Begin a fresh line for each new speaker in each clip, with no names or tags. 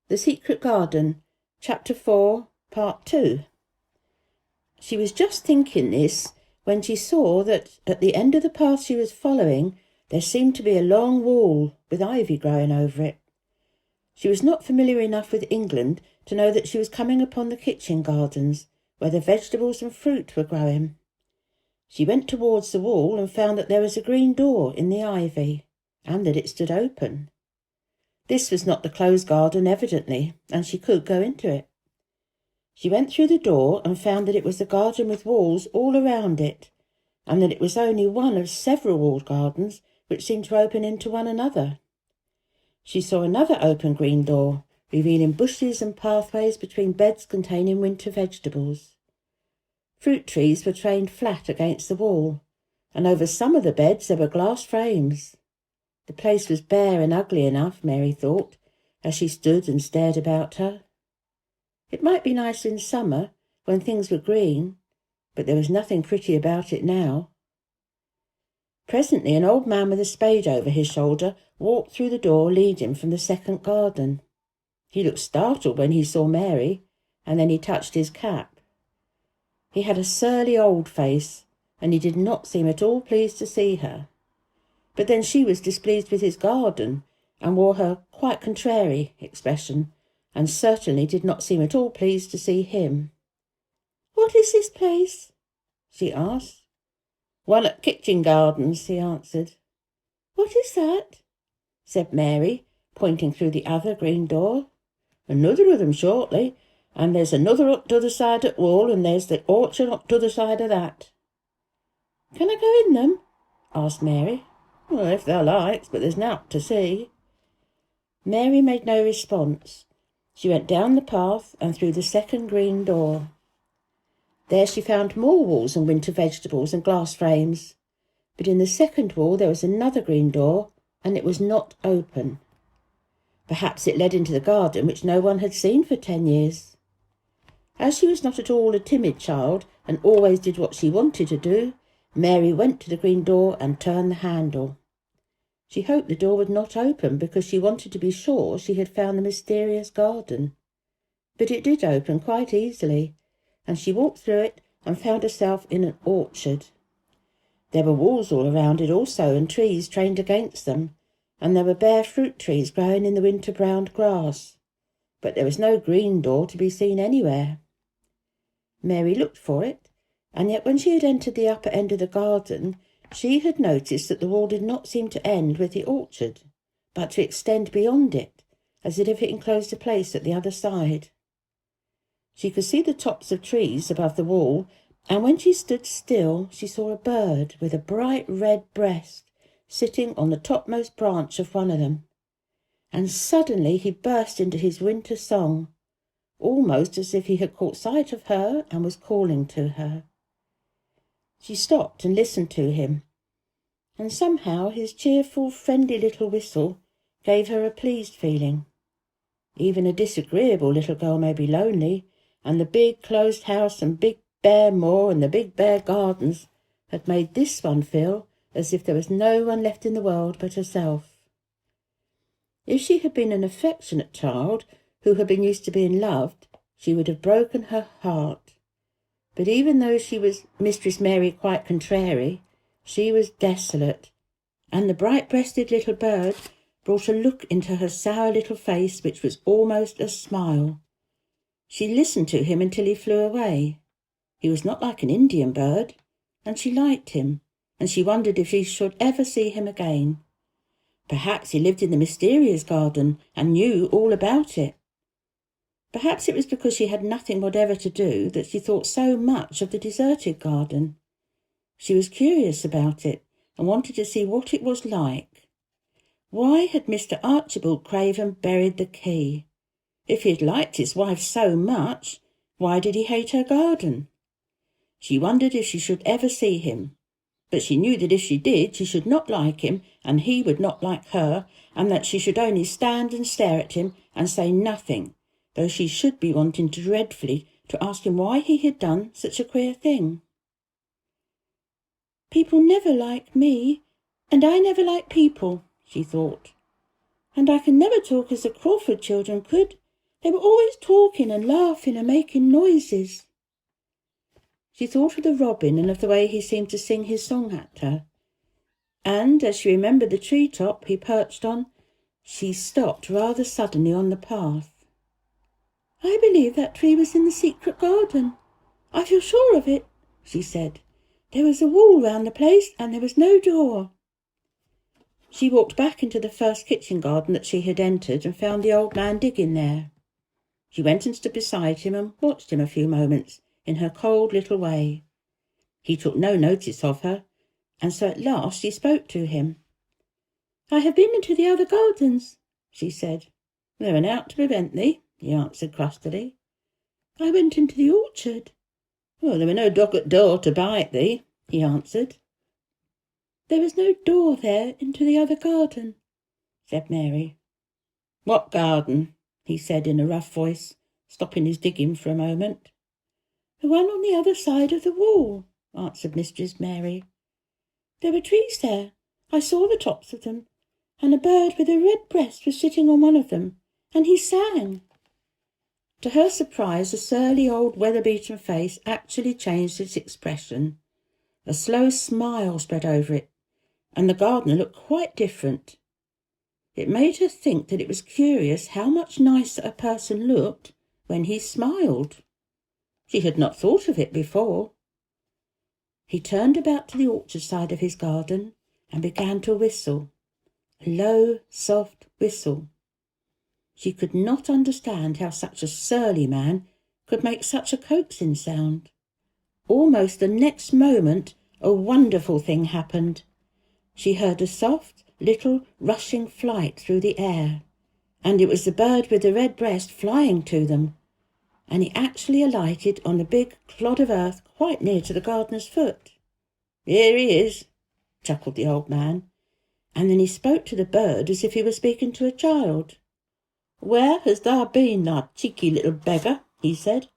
The Secret Garden, Chapter 4, Part 2. She was just thinking this when she saw that at the end of the path she was following there seemed to be a long wall with ivy growing over it. She was not familiar enough with England to know that she was coming upon the kitchen gardens, where the vegetables and fruit were growing. She went towards the wall and found that there was a green door in the ivy, and that it stood open. This was not the closed garden, evidently, and she could go into it. She went through the door and found that it was a garden with walls all around it, and that it was only one of several walled gardens which seemed to open into one another. She saw another open green door, revealing bushes and pathways between beds containing winter vegetables. Fruit trees were trained flat against the wall, and over some of the beds there were glass frames. The place was bare and ugly enough, Mary thought, as she stood and stared about her. It might be nicer in summer, when things were green, but there was nothing pretty about it now. Presently an old man with a spade over his shoulder walked through the door leading from the second garden. He looked startled when he saw Mary, and then he touched his cap. He had a surly old face, and he did not seem at all pleased to see her. But then she was displeased with his garden, and wore her quite contrary expression, and certainly did not seem at all pleased to see him. "What is this place?" she asked. "One at Kitchen Gardens," he answered. "What is that?" said Mary, pointing through the other green door. "Another of them shortly, and there's another up t'other side of the wall, and there's the orchard up t'other side of that." "Can I go in them?" asked Mary. "Well, if thou likes, but there's nowt to see." Mary made no response. She went down the path and through the second green door. There she found more walls and winter vegetables and glass frames. But in the second wall there was another green door, and it was not open. Perhaps it led into the garden which no one had seen for 10 years. As she was not at all a timid child, and always did what she wanted to do, Mary went to the green door and turned the handle. She hoped the door would not open, because she wanted to be sure she had found the mysterious garden. But it did open quite easily, and she walked through it and found herself in an orchard. There were walls all around it also, and trees trained against them, and there were bare fruit trees growing in the winter-browned grass. But there was no green door to be seen anywhere. Mary looked for it, and yet when she had entered the upper end of the garden, she had noticed that the wall did not seem to end with the orchard, but to extend beyond it, as if it enclosed a place at the other side. She could see the tops of trees above the wall, and when she stood still she saw a bird with a bright red breast sitting on the topmost branch of one of them. And suddenly he burst into his winter song, almost as if he had caught sight of her and was calling to her. She stopped and listened to him, and somehow his cheerful, friendly little whistle gave her a pleased feeling. Even a disagreeable little girl may be lonely, and the big closed house and big bare moor and the big bare gardens had made this one feel as if there was no one left in the world but herself. If she had been an affectionate child who had been used to being loved, she would have broken her heart. But even though she was Mistress Mary quite contrary, she was desolate, and the bright-breasted little bird brought a look into her sour little face which was almost a smile. She listened to him until he flew away. He was not like an Indian bird, and she liked him, and she wondered if she should ever see him again. Perhaps he lived in the mysterious garden and knew all about it. Perhaps it was because she had nothing whatever to do that she thought so much of the deserted garden. She was curious about it and wanted to see what it was like. Why had Mr. Archibald Craven buried the key? If he had liked his wife so much, why did he hate her garden? She wondered if she should ever see him, but she knew that if she did, she should not like him, and he would not like her, and that she should only stand and stare at him and say nothing, though she should be wanting dreadfully to ask him why he had done such a queer thing. "People never like me, and I never like people," she thought, "and I can never talk as the Crawford children could, They were always talking and laughing and making noises. She thought of the robin and of the way he seemed to sing his song at her. And as she remembered the tree-top he perched on, she stopped rather suddenly on the path. "I believe that tree was in the secret garden. I feel sure of it," she said. "There was a wall round the place and there was no door." She walked back into the first kitchen garden that she had entered and found the old man digging there. She went and stood beside him and watched him a few moments in her cold little way. He took no notice of her, and so at last she spoke to him. "I have been into the other gardens," she said. "There were naught to prevent thee," he answered crustily. "I went into the orchard." "Well, there were no dog at door to bite thee," he answered. "There was no door there into the other garden," said Mary. "What garden?" he said in a rough voice, stopping his digging for a moment. "The one on the other side of the wall," answered Mistress Mary. "There were trees there. I saw the tops of them, and a bird with a red breast was sitting on one of them, and he sang." To her surprise, the surly old weather-beaten face actually changed its expression. A slow smile spread over it, and the gardener looked quite different. It made her think that it was curious how much nicer a person looked when he smiled. She had not thought of it before. He turned about to the orchard side of his garden and began to whistle, a low, soft whistle. She could not understand how such a surly man could make such a coaxing sound. Almost the next moment a wonderful thing happened. She heard a soft, little rushing flight through the air, and it was the bird with the red breast flying to them, and he actually alighted on a big clod of earth quite near to the gardener's foot. "Here he is," chuckled the old man, and then he spoke to the bird as if he were speaking to a child. "Where hast thou been, thou cheeky little beggar?" he said.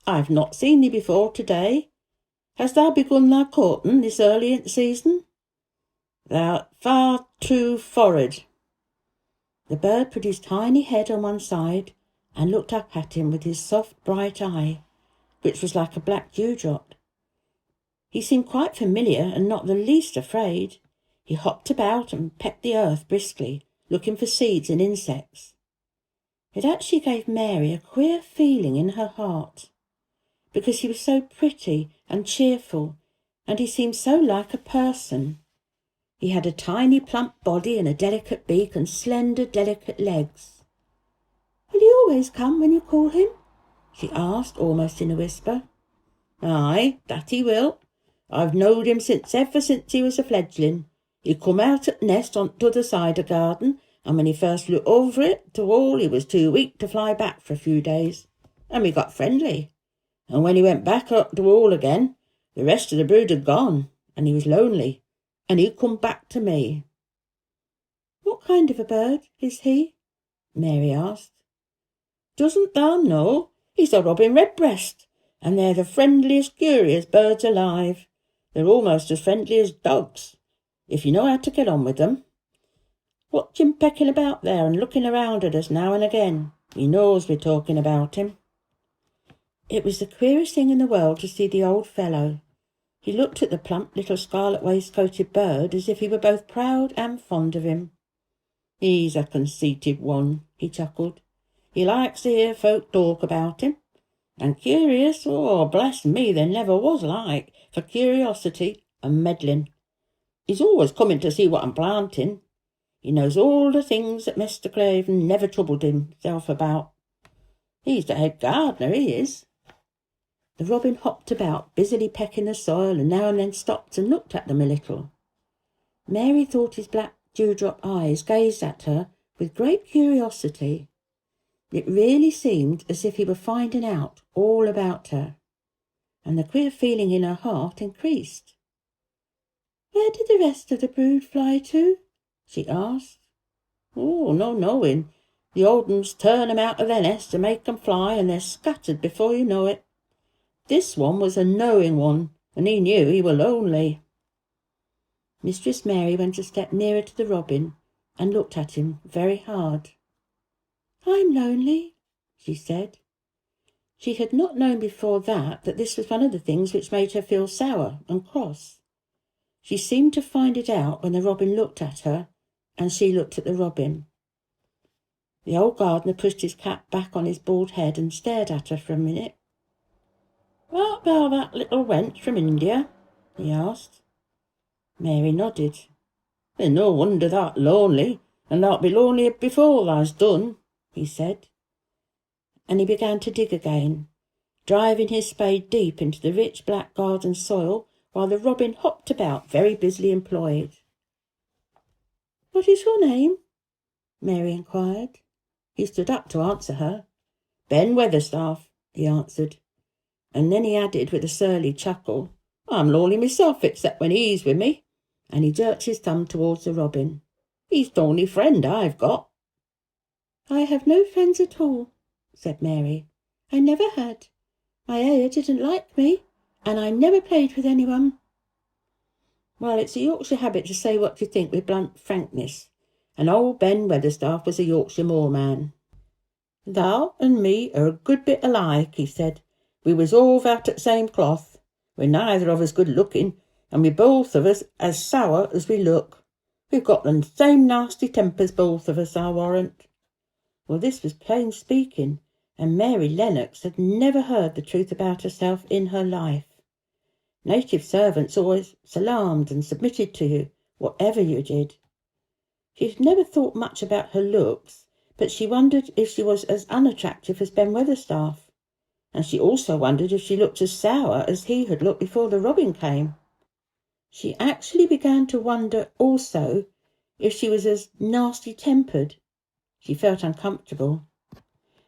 "I've not seen thee before to-day. Hast thou begun thy courting this early in the season? Thou'rt far too forrard." The bird put his tiny head on one side and looked up at him with his soft bright eye, which was like a black dewdrop. He seemed quite familiar and not the least afraid. He hopped about and pecked the earth briskly, looking for seeds and insects. It actually gave Mary a queer feeling in her heart, because he was so pretty and cheerful, and he seemed so like a person. He had a tiny plump body and a delicate beak and slender, delicate legs. "Will he always come when you call him?" she asked, almost in a whisper. "Aye, that he will. I've knowed him ever since he was a fledgling. He come out at nest on t'other side the garden, and when he first looked over it to all he was too weak to fly back for a few days, and we got friendly. And when he went back up the wall again, the rest of the brood had gone, and he was lonely, and he come back to me." "What kind of a bird is he?" Mary asked. "Doesn't thou know? He's a robin redbreast, and they're the friendliest, curious birds alive. They're almost as friendly as dogs, if you know how to get on with them. Watch him pecking about there and looking around at us now and again. He knows we're talking about him." It was the queerest thing in the world to see the old fellow. He looked at the plump little scarlet waistcoated bird as if he were both proud and fond of him. "He's a conceited one," he chuckled. "He likes to hear folk talk about him. And curious, oh, bless me, there never was like, for curiosity and meddling. He's always coming to see what I'm planting. He knows all the things that Mr. Craven never troubled himself about. He's the head gardener, he is." The robin hopped about, busily pecking the soil, and now and then stopped and looked at them a little. Mary thought his black dewdrop eyes gazed at her with great curiosity. It really seemed as if he were finding out all about her, and the queer feeling in her heart increased. "Where did the rest of the brood fly to?" she asked. "Oh, no knowing. The old uns turn 'em out of their nest and make 'em fly, and they're scattered before you know it. This one was a knowing one, and he knew he were lonely." Mistress Mary went a step nearer to the robin and looked at him very hard. "I'm lonely," she said. She had not known before that this was one of the things which made her feel sour and cross. She seemed to find it out when the robin looked at her, and she looked at the robin. The old gardener pushed his cap back on his bald head and stared at her for a minute. "Art thou that little wench from India?" he asked. Mary nodded. "There's no wonder thou'rt lonely, and thou'lt be lonely before thou's done," he said. And he began to dig again, driving his spade deep into the rich black garden soil, while the robin hopped about very busily employed. "What is your name?" Mary inquired. He stood up to answer her. "Ben Weatherstaff," he answered, and then he added with a surly chuckle, "I'm lonely myself except when he's with me," and he jerked his thumb towards the robin. "He's the only friend I've got." "I have no friends at all," said Mary. "I never had. My ayah didn't like me, and I never played with anyone." Well, it's a Yorkshire habit to say what you think with blunt frankness, and old Ben Weatherstaff was a Yorkshire moorman. "Thou and me are a good bit alike," he said. "We was all out at the same cloth. We're neither of us good looking, and we both of us as sour as we look. We've got the same nasty tempers, both of us, I warrant." Well, this was plain speaking, and Mary Lennox had never heard the truth about herself in her life. Native servants always salaamed and submitted to you, whatever you did. She had never thought much about her looks, but she wondered if she was as unattractive as Ben Weatherstaff, and she also wondered if she looked as sour as he had looked before the robin came. She actually began to wonder also if she was as nasty-tempered. She felt uncomfortable.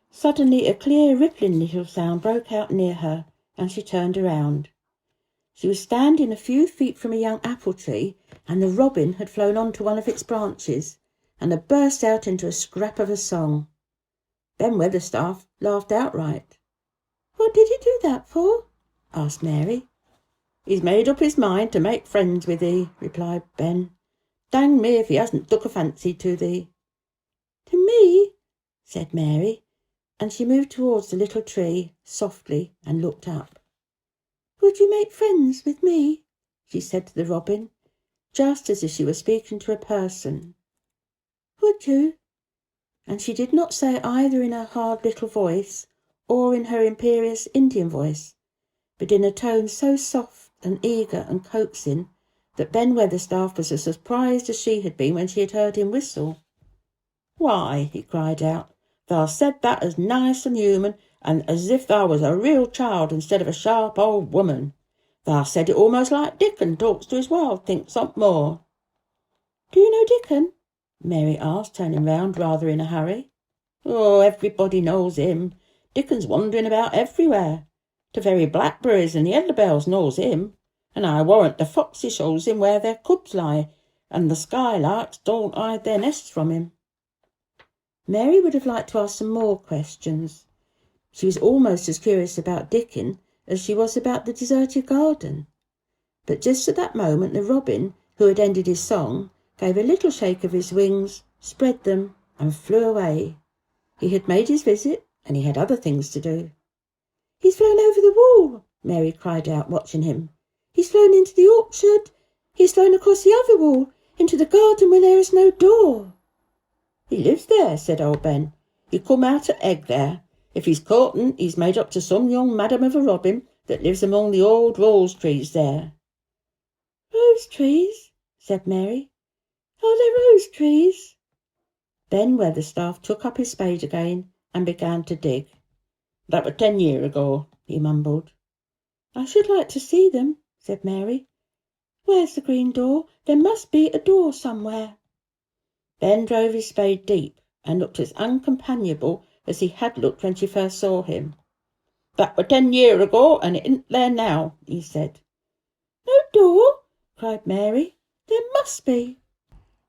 Suddenly a clear, rippling little sound broke out near her, and she turned around. She was standing a few feet from a young apple tree, and the robin had flown onto one of its branches, and had burst out into a scrap of a song. Ben Weatherstaff laughed outright. "What did he do that for?" asked Mary. "He's made up his mind to make friends with thee," replied Ben. "Dang me if he hasn't took a fancy to thee." "To me?" said Mary, and she moved towards the little tree softly and looked up. "Would you make friends with me?" she said to the robin, just as if she were speaking to a person. "Would you?" And she did not say it either in her hard little voice or in her imperious Indian voice, but in a tone so soft and eager and coaxing that Ben Weatherstaff was as surprised as she had been when she had heard him whistle. "Why," he cried out, "thou said that as nice and human, and as if thou was a real child instead of a sharp old woman. Thou said it almost like Dickon talks to his wild. Think something more." "Do you know Dickon?" Mary asked, turning round rather in a hurry. "Oh, everybody knows him. Dickon's wandering about everywhere. The very blackberries and the elderbells knows him, and I warrant the foxes shows him where their cubs lie, and the skylarks don't hide their nests from him." Mary would have liked to ask some more questions. She was almost as curious about Dickon as she was about the deserted garden. But just at that moment the robin, who had ended his song, gave a little shake of his wings, spread them, and flew away. He had made his visit, and he had other things to do. "He's flown over the wall," Mary cried out, watching him. "He's flown into the orchard. He's flown across the other wall, into the garden where there is no door." "He lives there," said old Ben. "He come out at egg there. If he's courting, he's made up to some young madam of a robin that lives among the old rose trees there." "Rose trees?" said Mary. "Are there rose trees?" Ben Weatherstaff took up his spade again and began to dig. "That were 10 year ago," he mumbled. "I should like to see them," said Mary. "Where's the green door? There must be a door somewhere." Ben drove his spade deep and looked as uncompanionable as he had looked when she first saw him. "That were 10 year ago, and it isn't there now," he said. "No door?" cried Mary. "There must be."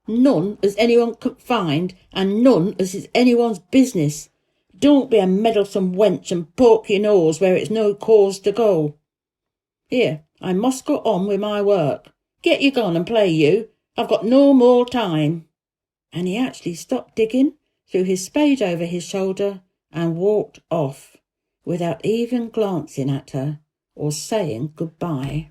"None as anyone could find, and none as is anyone's business. Don't be a meddlesome wench and poke your nose where it's no cause to go. Here, I must go on with my work. Get you gone and play you. I've got no more time." And he actually stopped digging, threw his spade over his shoulder, and walked off without even glancing at her or saying goodbye.